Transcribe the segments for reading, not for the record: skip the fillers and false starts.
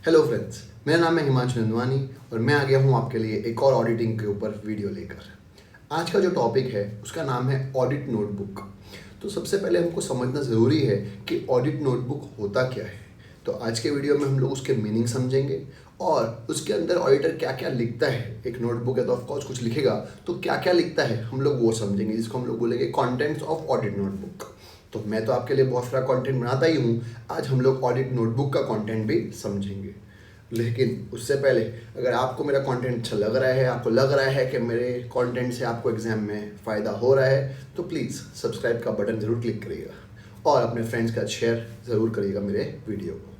Hello friends, मेरा नाम है हिमांशु नंदवानी और मैं आ गया हूँ आपके लिए एक और ऑडिटिंग के ऊपर वीडियो लेकर। आज का जो टॉपिक है उसका नाम है ऑडिट नोटबुक। तो सबसे पहले हमको समझना ज़रूरी है कि ऑडिट नोटबुक होता क्या है। तो आज के वीडियो में हम लोग उसके मीनिंग समझेंगे और उसके अंदर ऑडिटर क्या क्या लिखता है। एक नोटबुक है तो ऑफकोर्स कुछ लिखेगा, तो क्या क्या लिखता है हम लोग वो समझेंगे, जिसको हम लोग बोलेंगे कॉन्टेंट्स ऑफ ऑडिट नोटबुक। तो मैं तो आपके लिए बहुत सारा कंटेंट बनाता ही हूँ, आज हम लोग ऑडिट नोटबुक का कंटेंट भी समझेंगे। लेकिन उससे पहले अगर आपको मेरा कंटेंट अच्छा लग रहा है, आपको लग रहा है कि मेरे कंटेंट से आपको एग्जाम में फ़ायदा हो रहा है, तो प्लीज़ सब्सक्राइब का बटन ज़रूर क्लिक करिएगा और अपने फ्रेंड्स का शेयर ज़रूर करिएगा मेरे वीडियो को।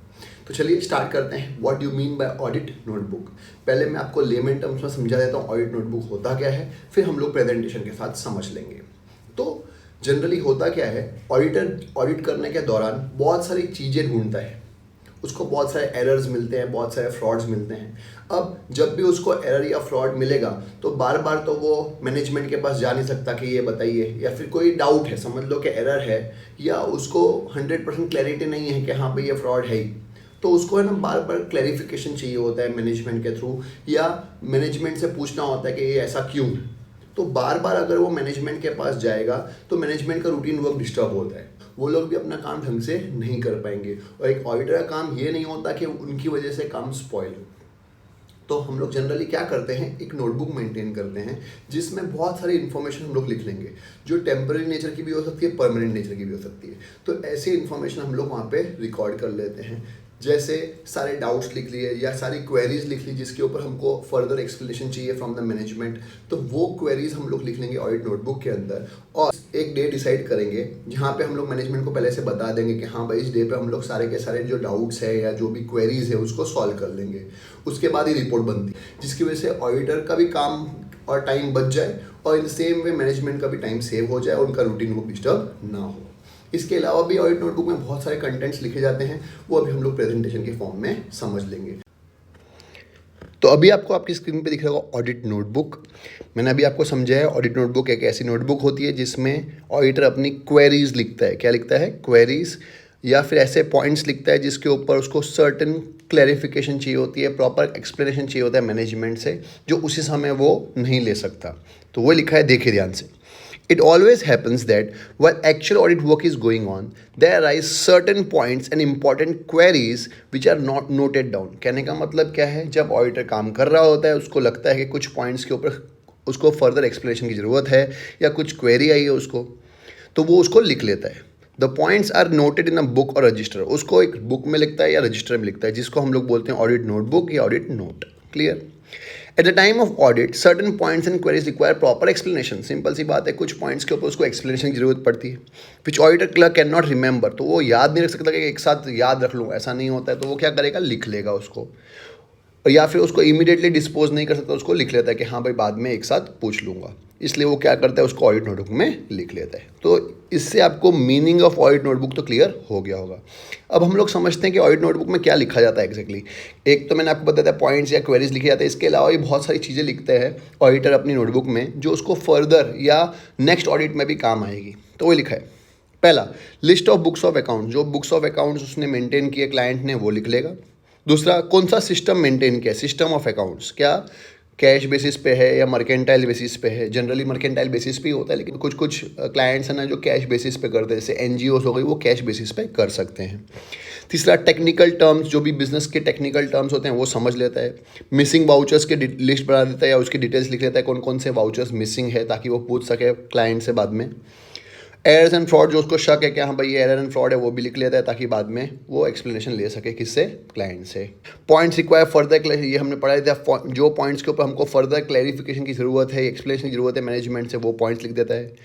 तो चलिए स्टार्ट करते हैं। What do mean by audit notebook. पहले मैं आपको लेमन टर्म्स में समझा देता हूँ ऑडिट नोटबुक होता क्या है, फिर हम लोग प्रेजेंटेशन के साथ समझ लेंगे। तो जनरली होता क्या है, ऑडिटर ऑडिट करने के दौरान बहुत सारी चीज़ें ढूंढता है, उसको बहुत सारे एरर्स मिलते हैं, बहुत सारे फ्रॉड्स मिलते हैं। अब जब भी उसको एरर या फ्रॉड मिलेगा तो बार बार तो वो मैनेजमेंट के पास जा नहीं सकता कि ये बताइए, या फिर कोई डाउट है, समझ लो कि एरर है या उसको 100% क्लैरिटी नहीं है कि हाँ भाई ये फ्रॉड है ही, तो उसको है ना बार बार क्लैरिफिकेशन चाहिए होता है मैनेजमेंट के थ्रू, या मैनेजमेंट से पूछना होता है कि ये ऐसा क्यों है। तो बार बार अगर वो मैनेजमेंट के पास जाएगा तो मैनेजमेंट का रूटीन वर्क डिस्टर्ब होता है, वो लोग भी अपना काम ढंग से नहीं कर पाएंगे। और एक ऑडिटर का काम ये नहीं होता कि उनकी वजह से काम स्पॉइल हो। तो हम लोग जनरली क्या करते हैं, एक नोटबुक मेंटेन करते हैं जिसमें बहुत सारी इन्फॉर्मेशन हम लोग लिख लेंगे, जो टेम्पररी नेचर की भी हो सकती है, परमानेंट नेचर की भी हो सकती है। तो ऐसी इन्फॉर्मेशन हम लोग वहाँ पे रिकॉर्ड कर लेते हैं। जैसे सारे डाउट्स लिख लिए या सारी क्वेरीज लिख ली जिसके ऊपर हमको फर्दर एक्सप्लेनेशन चाहिए फ्रॉम द मैनेजमेंट, तो वो क्वेरीज हम लोग लिख लेंगे ऑडिट नोटबुक के अंदर। और एक डे डिसाइड करेंगे जहाँ पे हम लोग मैनेजमेंट को पहले से बता देंगे कि हाँ भाई इस डे पे हम लोग सारे के सारे जो डाउट्स है या जो भी क्वेरीज है उसको सॉल्व कर लेंगे। उसके बाद ही रिपोर्ट बनती है, जिसकी वजह से ऑडिटर का भी काम और टाइम बच जाए और इन सेम वे मैनेजमेंट का भी टाइम सेव हो जाए और उनका रूटीन वो डिस्टर्ब ना हो। इसके अलावा भी ऑडिट नोटबुक में बहुत सारे कंटेंट्स लिखे जाते हैं, वो अभी हम लोग प्रेजेंटेशन के फॉर्म में समझ लेंगे। तो अभी आपको आपकी स्क्रीन पे दिख रहा होगा ऑडिट नोटबुक। मैंने अभी आपको समझाया ऑडिट नोटबुक एक ऐसी नोटबुक होती है जिसमें ऑडिटर अपनी क्वेरीज लिखता है। क्या लिखता है? क्वेरीज, या फिर ऐसे पॉइंट्स लिखता है जिसके ऊपर उसको सर्टेन क्लैरिफिकेशन चाहिए होती है, प्रॉपर एक्सप्लेनेशन चाहिए होता है मैनेजमेंट से, जो उसी समय वो नहीं ले सकता। तो वो लिखा है, देखिए ध्यान से। It always happens that while actual audit work is going on, there arise certain points and important queries which are not noted down. कहने का मतलब क्या है, जब ऑडिटर काम कर रहा होता है उसको लगता है कि कुछ पॉइंट्स के ऊपर उसको फर्दर एक्सप्लेनेशन की ज़रूरत है या कुछ क्वेरी आई है उसको, तो वो उसको लिख लेता है। The points are noted in a book और रजिस्टर। उसको एक बुक में लिखता है या रजिस्टर में लिखता है, जिसको हम लोग बोलते हैं ऑडिट नोटबुक या audit note. Clear? At the time of audit certain points and queries require proper explanation. Simple सी बात है, कुछ पॉइंट्स के ऊपर उसको एक्सप्लेनेशन की जरूरत पड़ती है, which auditor clerk can not remember. तो वो याद नहीं रख सकता कि एक साथ याद रख लूँ, ऐसा नहीं होता है। तो वो क्या करेगा, लिख लेगा उसको, या फिर उसको इमीडिएटली डिस्पोज नहीं कर सकता, उसको लिख लेता है कि हाँ भाई बाद में एक साथ पूछ लूँगा, इसलिए वो क्या करता है, उसको ऑडिट नोटबुक में लिख लेता है। तो इससे आपको मीनिंग ऑफ ऑडिट नोटबुक तो क्लियर हो गया होगा। अब हम लोग समझते हैं कि ऑडिट नोटबुक में क्या लिखा जाता है एग्जैक्टली। एक तो मैंने आपको बताया था पॉइंट्स या क्वेरीज लिखे जाते हैं, इसके अलावा भी बहुत सारी चीज़ें लिखते हैं ऑडिटर अपनी नोटबुक में, जो उसको फर्दर या नेक्स्ट ऑडिट में भी काम आएगी। तो वो लिखा है, पहला, list of books of account. जो बुक्स ऑफ अकाउंट्स उसने मेंटेन किए क्लाइंट ने, वो लिख लेगा। दूसरा, कौन सा सिस्टम मेंटेन किया, सिस्टम ऑफ अकाउंट्स, क्या कैश बेसिस पे है या मर्केंटाइल बेसिस पे है। जनरली मर्केंटाइल बेसिस पे ही होता है, लेकिन कुछ कुछ क्लाइंट्स हैं ना जो कैश बेसिस पे करते हैं, जैसे एनजीओस हो गई, वो कैश बेसिस पे कर सकते हैं। तीसरा, टेक्निकल टर्म्स, जो भी बिजनेस के टेक्निकल टर्म्स होते हैं वो समझ लेता है। मिसिंग वाउचर्स के लिस्ट बना देता है या उसकी डिटेल्स लिख लेता है, कौन कौन से वाउचर्स मिसिंग है, ताकि वो पूछ सके क्लाइंट से बाद में। एरर्स एंड फ्रॉड, जो उसको शक है कि हाँ भाई ये एरर एंड फ्रॉड है, वो भी लिख लेता है, ताकि बाद में वो एक्सप्लेनेशन ले सके किससे, क्लाइंट से। पॉइंट्स रिक्वायर फर्दर, ये हमने पढ़ा था, जो पॉइंट्स के ऊपर हमको फर्दर क्लैरिफिकेशन की ज़रूरत है, एक्सप्लेनेशन की ज़रूरत है मैनेजमेंट से, वो पॉइंट्स लिख देता है।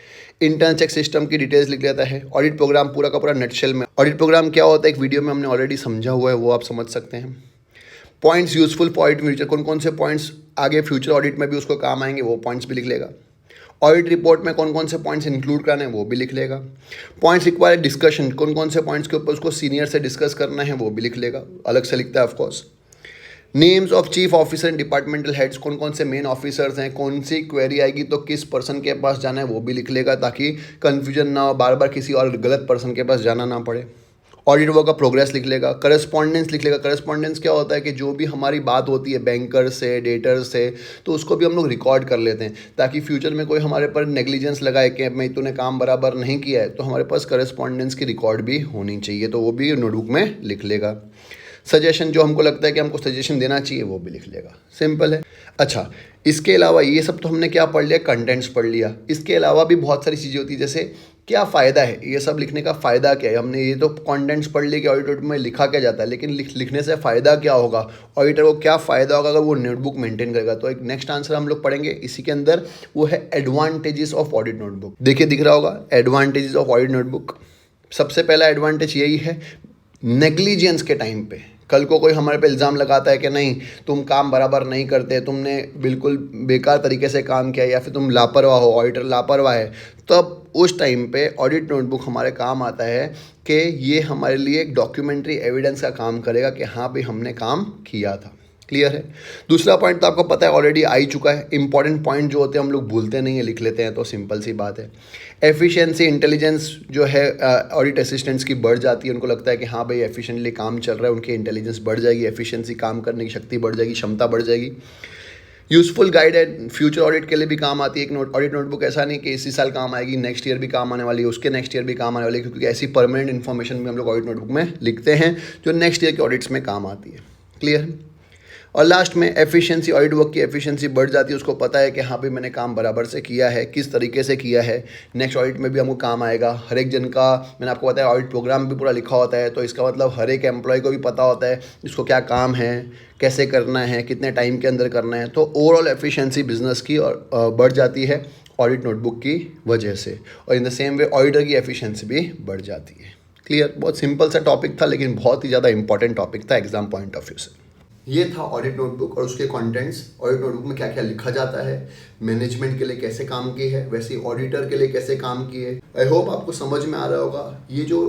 इंटर्न चेक सिस्टम की डिटेल्स लिख लेता है। ऑडिट प्रोग्राम पूरा का पूरा नटशेल में। ऑडिट प्रोग्राम क्या होता है, एक वीडियो में हमने ऑलरेडी समझा हुआ है, वो आप समझ सकते हैं। Points useful for audit future, कौन कौन से पॉइंट्स आगे फ्यूचर ऑडिट में भी उसको काम आएंगे, वो पॉइंट्स भी लिख लेगा। ऑडिट रिपोर्ट में कौन कौन से पॉइंट्स इंक्लूड करने हैं, वो भी लिख लेगा। पॉइंट्स रिक्वायर डिस्कशन, कौन कौन से पॉइंट्स के ऊपर उसको सीनियर से डिस्कस करना है, वो भी लिख लेगा, अलग से लिखता है of course. Names of chief officer and departmental heads, कौन कौन से मेन ऑफिसर्स हैं, कौन सी क्वेरी आएगी तो किस पर्सन के पास जाना है, वो भी लिख लेगा, ताकि कन्फ्यूजन ना हो, बार बार किसी और गलत पर्सन के पास जाना ना पड़े। ऑडिट वर्क का प्रोग्रेस लिख लेगा, करस्पॉन्डेंस लिख लेगा। करस्पॉन्डेंस क्या होता है कि जो भी हमारी बात होती है बैंकर से, डेटर से, तो उसको भी हम लोग रिकॉर्ड कर लेते हैं ताकि फ्यूचर में कोई हमारे पर नेग्लिजेंस लगाए कि मैं तूने काम बराबर नहीं किया है, तो हमारे पास करस्पॉन्डेंस की रिकॉर्ड भी होनी चाहिए, तो वो भी नोटबुक में लिख लेगा। सजेशन जो हमको लगता है कि हमको सजेशन देना चाहिए वो भी लिख लेगा। सिंपल है। अच्छा, इसके अलावा ये सब तो हमने क्या पढ़ लिया, कंटेंट्स पढ़ लिया। इसके अलावा भी बहुत सारी चीज़ें होती है, जैसे क्या फ़ायदा है, ये सब लिखने का फ़ायदा क्या है। हमने ये तो कंटेंट्स पढ़ लिए कि ऑडिट में लिखा क्या जाता है, लेकिन लिखने से फ़ायदा क्या होगा, ऑडिटर को क्या फ़ायदा होगा अगर वो नोटबुक मेंटेन करेगा। तो एक नेक्स्ट आंसर हम लोग पढ़ेंगे इसी के अंदर, वो है एडवांटेजेस ऑफ ऑडिट नोटबुक। देखिए दिख रहा होगा एडवांटेजेस ऑफ ऑडिट नोटबुक। सबसे पहला एडवांटेज यही है, नेग्लिजेंस के टाइम पे कल को कोई हमारे पे इल्ज़ाम लगाता है कि नहीं तुम काम बराबर नहीं करते, तुमने बिल्कुल बेकार तरीके से काम किया, या फिर तुम लापरवाह हो, ऑडिटर लापरवाह है, तब उस टाइम पे ऑडिट नोटबुक हमारे काम आता है कि ये हमारे लिए एक डॉक्यूमेंट्री एविडेंस का काम करेगा कि हाँ भाई हमने काम किया था। क्लियर है। दूसरा पॉइंट तो आपको पता है ऑलरेडी आ ही चुका है। इंपॉर्टेंट पॉइंट जो होते हैं हम लोग भूलते नहीं है, लिख लेते हैं, तो सिंपल सी बात है। एफिशिएंसी, इंटेलिजेंस जो है ऑडिट असिस्टेंट्स की बढ़ जाती है। उनको लगता है कि हाँ भाई एफिशिएंटली काम चल रहा है, उनकी इंटेलिजेंस बढ़ जाएगी, एफिशिएंसी काम करने की शक्ति बढ़ जाएगी, क्षमता बढ़ जाएगी। यूज़फुल गाइड है, फ्यूचर ऑडिट के लिए भी काम आती है। एक ऑडिट नोटबुक ऐसा नहीं कि इसी साल काम आएगी, नेक्स्ट ईयर भी काम आने वाली है, उसके नेक्स्ट ईयर भी काम आने वाली है, क्योंकि ऐसी परमानेंट इन्फॉर्मेशन भी हम लोग ऑडिट नोटबुक में लिखते हैं जो नेक्स्ट ईयर के ऑडिट्स में काम आती है। क्लियर है। और लास्ट में एफिशिएंसी, ऑडिट वर्क की एफिशिएंसी बढ़ जाती है। उसको पता है कि हाँ भाई मैंने काम बराबर से किया है, किस तरीके से किया है, नेक्स्ट ऑडिट में भी हमको काम आएगा। हर एक जन का, मैंने आपको बताया, ऑडिट प्रोग्राम भी पूरा लिखा होता है, तो इसका मतलब हर एक एम्प्लॉय को भी पता होता है इसको क्या काम है, कैसे करना है, कितने टाइम के अंदर करना है। तो ओवरऑल एफिशिएंसी बिजनेस की और बढ़ जाती है ऑडिट नोटबुक की वजह से, और in the same way auditor की एफिशिएंसी भी बढ़ जाती है। क्लियर। बहुत सिंपल सा टॉपिक था, लेकिन बहुत ही ज़्यादा इंपॉर्टेंट टॉपिक था एग्जाम पॉइंट ऑफ व्यू से। ये था ऑडिट नोटबुक और उसके कंटेंट्स। ऑडिट नोटबुक में क्या क्या लिखा जाता है, मैनेजमेंट के लिए कैसे काम की है, वैसे ही ऑडिटर के लिए कैसे काम की है। आई होप आपको समझ में आ रहा होगा। ये जो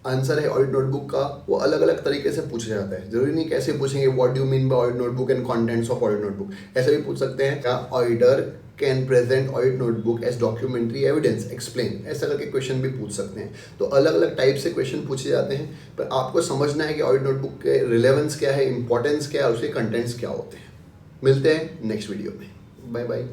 आंसर है ऑडिट नोटबुक का, वो अलग अलग तरीके से पूछा जाता है। जरूरी नहीं कैसे पूछेंगे, what do you mean by audit notebook and contents of audit notebook, ऐसे भी पूछ सकते हैं। क्या auditor can present audit notebook as documentary evidence, explain, ऐसा करके क्वेश्चन भी पूछ सकते हैं। तो अलग अलग टाइप से क्वेश्चन पूछे जाते हैं, पर आपको समझना है कि ऑडिट नोटबुक के रिलेवेंस क्या है, इंपॉर्टेंस क्या है और उसके कंटेंट्स क्या होते हैं। मिलते हैं नेक्स्ट वीडियो में। Bye bye.